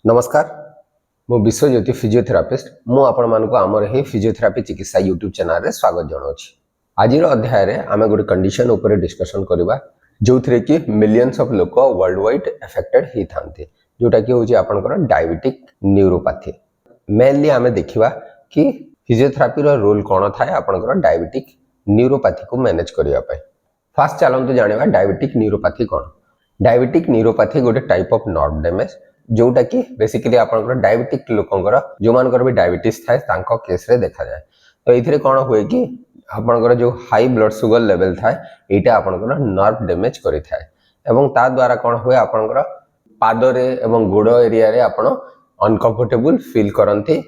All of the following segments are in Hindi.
नमस्कार मु विश्वज्योति फिजियोथेरापिस्ट मु आपण मानक आमर ही फिजियोथेरापी चिकित्सा यूट्यूब चैनल रे स्वागत जनाऊँगी। आज अध्याय रे आमे गोटे कंडीशन ऊपर डिस्कशन करबा जो थरे कि मिलियंस ऑफ लोक वर्ल्ड वाइड अफेक्टेड ही थांते जोटा कि होची आपनकर डायबिटिक न्यूरोपैथी। मेनली आमे देखिबा कि फिजियोथेरापी रो रोल कोन थाए आपनकर डायबिटिक न्यूरोपैथी को मैनेज करिया पय। फर्स्ट चलंतु जानिबा डायबिटिक न्यूरोपैथी कोन। डायबिटिक न्यूरोपैथी गोटे टाइप ऑफ नर्व डैमेज जोटा कि बेसिकली आपनकर डायबिटिक लोकंकर जो मानकर भी डायबिटीज थाए तांको केस रे देखा जाए। तो एथिरे कोन होय कि आपनकर जो हाई ब्लड शुगर लेवल थाए एटा आपनकर नर्व डैमेज करि थाए एवं ता द्वारा कोन होय आपनकर पाद रे एवं गोड़ एरिया रे आपण अनकंफर्टेबल फील करंती।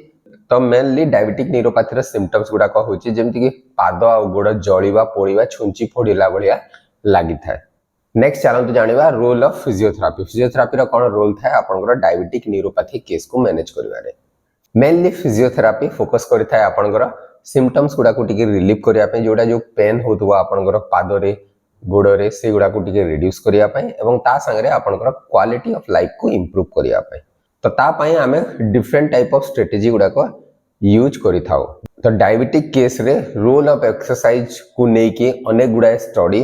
तो मेनली डायबिटिक न्यूरोपैथी रे सिम्पटम्स गुडा को होची जेमति कि पाद आ गोड़ जळीबा पोड़ीबा छुंची फोड़िला बलिया लागि थाए। नेक्स्ट चलंतु जानिबा रोल ऑफ फिजियोथेरापी। फिजियोथेरापी रो कोन रोल थाए आपनकर डायबिटिक न्यूरोपैथी केस को मैनेज करिवारे। मेनली फिजियोथेरापी फोकस करि थाए आपनकर सिम्पटम्स गुडा को टिके रिलीफ करिया पे जोडा जो पेन होतबा आपनकर पाद रे गोड़ रे से गुडा को टिके रिड्यूस करिया पे एवं ता संगरे आपनकर क्वालिटी ऑफ लाइफ को इंप्रूव करिया पे। तो ता पई हमें डिफरेंट टाइप ऑफ स्ट्रेटजी गुडा को यूज करि थाओ। तो डायबिटिक केस रे रोल ऑफ एक्सरसाइज को नै के अनेक गुडा स्टडी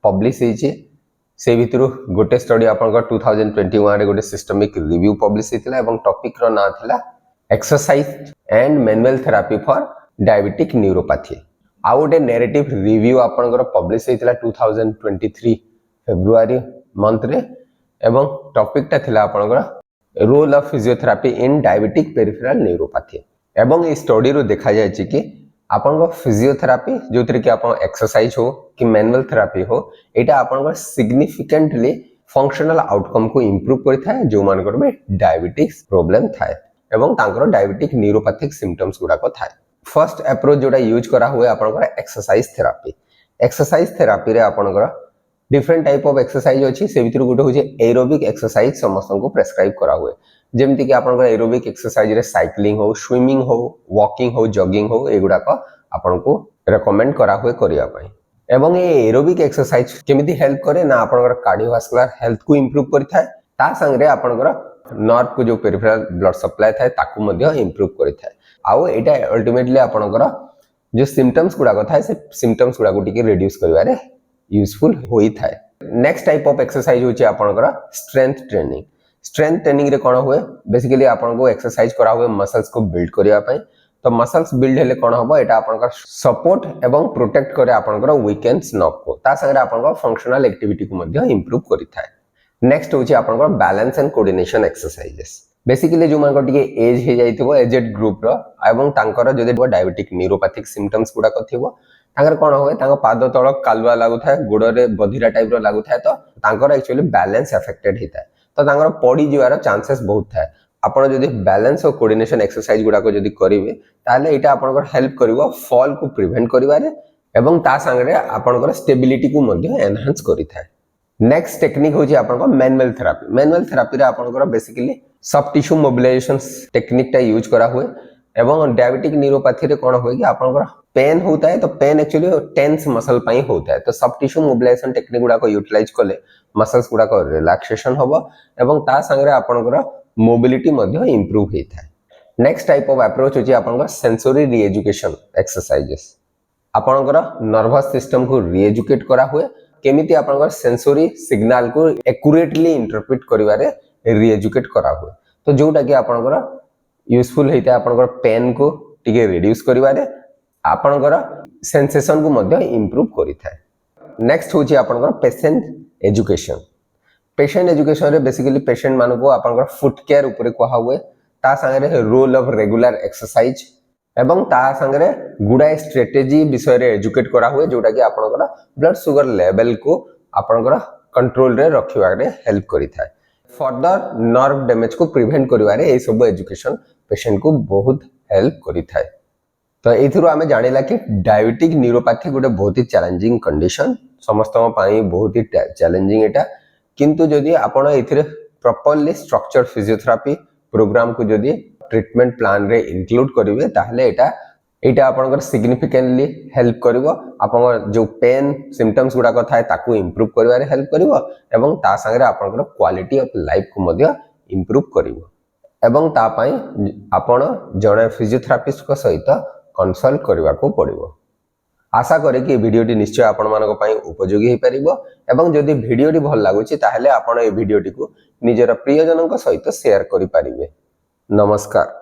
पब्लिश हेची। से भितर गोटे स्टडी आपनकर 2021 रे गोटे सिस्टमिक रिव्यू पब्लिश हेतिला एवं टॉपिक रो नाम थिला exercise and manual therapy for diabetic neuropathy. आ गोटे नैरेटिव रिव्यू आपनकर पब्लिश हेतिला 2023 फेब्रुआरी मंथ रे एवं टॉपिक ता थिला आपनकर role of physiotherapy in diabetic peripheral neuropathy. एवं ए स्टडी रो देखा जाय छि कि आपन फिजियोथेरापी जो तरी कि आपन एक्सरसाइज हो कि मैनुअल थेरापी हो एटा आपन सिग्निफिकेंटली फंक्शनल आउटकम को इंप्रूव करता है जो मानकर में डायबिटिक्स प्रॉब्लम थाए एवं तांकर डायबिटिक न्यूरोपैथिक सिम्पटम्स गुडा को थाए। फर्स्ट अप्रोच जोडा यूज करा हुए आपन एक्सरसाइज थेरापी। एक्सरसाइज थेरापी रे आपन डिफरेंट टाइप ऑफ एक्सरसाइज अछि से भितर गुटे होजे एरोबिक एक्सरसाइज समस्त को प्रेस्क्राइब करा हुए जेमति कि आपन एरोबिक एक्सरसाइज रे साइक्लिंग हो स्विमिंग हो वॉकिंग हो जॉगिंग हो एगुडा को आपन को रेकमेंड करा हुए करिया पई। एवं ए एरोबिक एक्सरसाइज केमिति हेल्प करे ना आपन कार्डियोवास्कुलर हेल्थ को इंप्रूव करथाय ता संगरे आपन नर्व को जो पेरिफेरल ब्लड सप्लाई थाए ताकू मध्ये इंप्रूव करथाय। आउ एटा अल्टीमेटली आपन जो सिम्पटम्स गुडा को थाए से सिम्पटम्स गुडा को टिके रिड्यूस करिवारे यूजफुल होई थाए। नेक्स्ट टाइप ऑफ एक्सरसाइज होची आपन स्ट्रेंथ ट्रेनिंग। स्ट्रेंथ ट्रेनिंग रे कोन हुए बेसिकली आपन को एक्सरसाइज करा हुए मसल्स को बिल्ड करिया पई। तो मसल्स बिल्ड हेले कोन हबो एटा आपन सपोर्ट एवं प्रोटेक्ट करे आपन वीकेंड्स नर्व को ता संगे आपन फंक्शनल एक्टिविटी को मध्ये इंप्रूव करि थाए। नेक्स्ट होची आपन balance and coordination exercises. Basically जो मानक टिके एज हे जाइथिबो एजेड ग्रुप रो एवं तांकर जदि डायबिटिक न्यूरोपैथिक सिम्पटम्स गुडा को थिबो तांकर कोन होय तांको पाद तळ कालुआ लागु थाए गोड़ रे बधिरा टाइप रो लागु थाए तो तांकर एक्चुअली बैलेंस अफेक्टेड हिताए तो तांकर पड़ी जिवार चांसेस बहुत थाए। आपण जदि बैलेंस और कोऑर्डिनेशन एक्सरसाइज गुडा को जदि करिवे ताले एटा आपनकर हेल्प करिवो फॉल को प्रिवेंट करिवारे एवं ता संगरे आपनकर स्टेबिलिटी को मध्ये एनहांस करिथाय। नेक्स्ट टेक्निक होची आपनकर मैनुअल थेरापी। मैनुअल थेरापी रे आपनकर basically soft tissue mobilisation technique टा यूज करा हुए एवं डायबिटिक न्यूरोपैथी रे कोन होय कि आपनकर पेन होता है तो पेन एक्चुअली टेंस मसल पई होता है तो सॉफ्ट टिश्यू मोबिलाइजेशन टेक्निक गुडा को यूटिलाइज करले मसल्स गुडा को रिलैक्सेशन होबो एवं ता संगरे आपनकर मोबिलिटी मध्ये इंप्रूव हेता है। नेक्स्ट टाइप ऑफ अप्रोच होची आपनकर सेंसरी रीएजुकेशन एक्सरसाइजेस। आपनकर नर्वस सिस्टम को रीएजुकेट करा हुए केमिति आपनकर सेंसरी सिग्नल को एक्यूरेटली इंटरप्रेट करिवारे रीएजुकेट करा हुए तो जोटा कि आपनकर यूजफुल हेता आपनकर पेन को टिके रिड्यूस करिवारे आपनकर सेंसेशन को मध्ये इंप्रूव करिथाय। नेक्स्ट होची आपनकर पेशेंट एजुकेशन। पेशेंट एजुकेशन रे बेसिकली पेशेंट मान को आपनकर फुट केयर ऊपर कहा हुए ता संगे रोल ऑफ रेगुलर एक्सरसाइज एवं ता संगे गुडा स्ट्रेटेजी विषय रे एजुकेट करा हुए जोटा कि आपनकर ब्लड शुगर लेवल को आपनकर कंट्रोल रे रखिवा रे हेल्प करिथाय। फर्दर नर्व डैमेज को प्रिवेंट करिवारे ए सब एजुकेशन पेशेंट को बहुत हेल्प करिथाय। तो एथिरो आमे जानिला कि डायबिटिक न्यूरोपैथी गोटे बहुत ही चैलेंजिंग कंडीशन समस्त पाई बहुत ही चैलेंजिंग एटा किंतु जदि आपण एथिरे प्रॉपर्ली स्ट्रक्चर फिजियोथेरापी प्रोग्राम को जदि ट्रीटमेंट प्लान रे इंक्लूड करिवे ताहले एटा आपनकर सिग्निफिकेंटली हेल्प करिवो आपन जो पेन सिम्पटम्स गुडा को थाए ताकू इंप्रूव करिवारे हेल्प करिवो एवं ता संगे आपनकर क्वालिटी ऑफ लाइफ को मध्ये इंप्रूव करिवो। एवं तापाई आपण जड़े फिजियोथेरापिस्ट सहित कंसल्ट करने को पड़ो। आशा करे कि वीडियोटी निश्चय आपण मानक पई उपयोगी हो पारिबो एवं जदि वीडियोटी भल लागुची ताहले आपण ए वीडियोटी को निजर प्रियजनक सहित शेयर करि पारिबे। नमस्कार।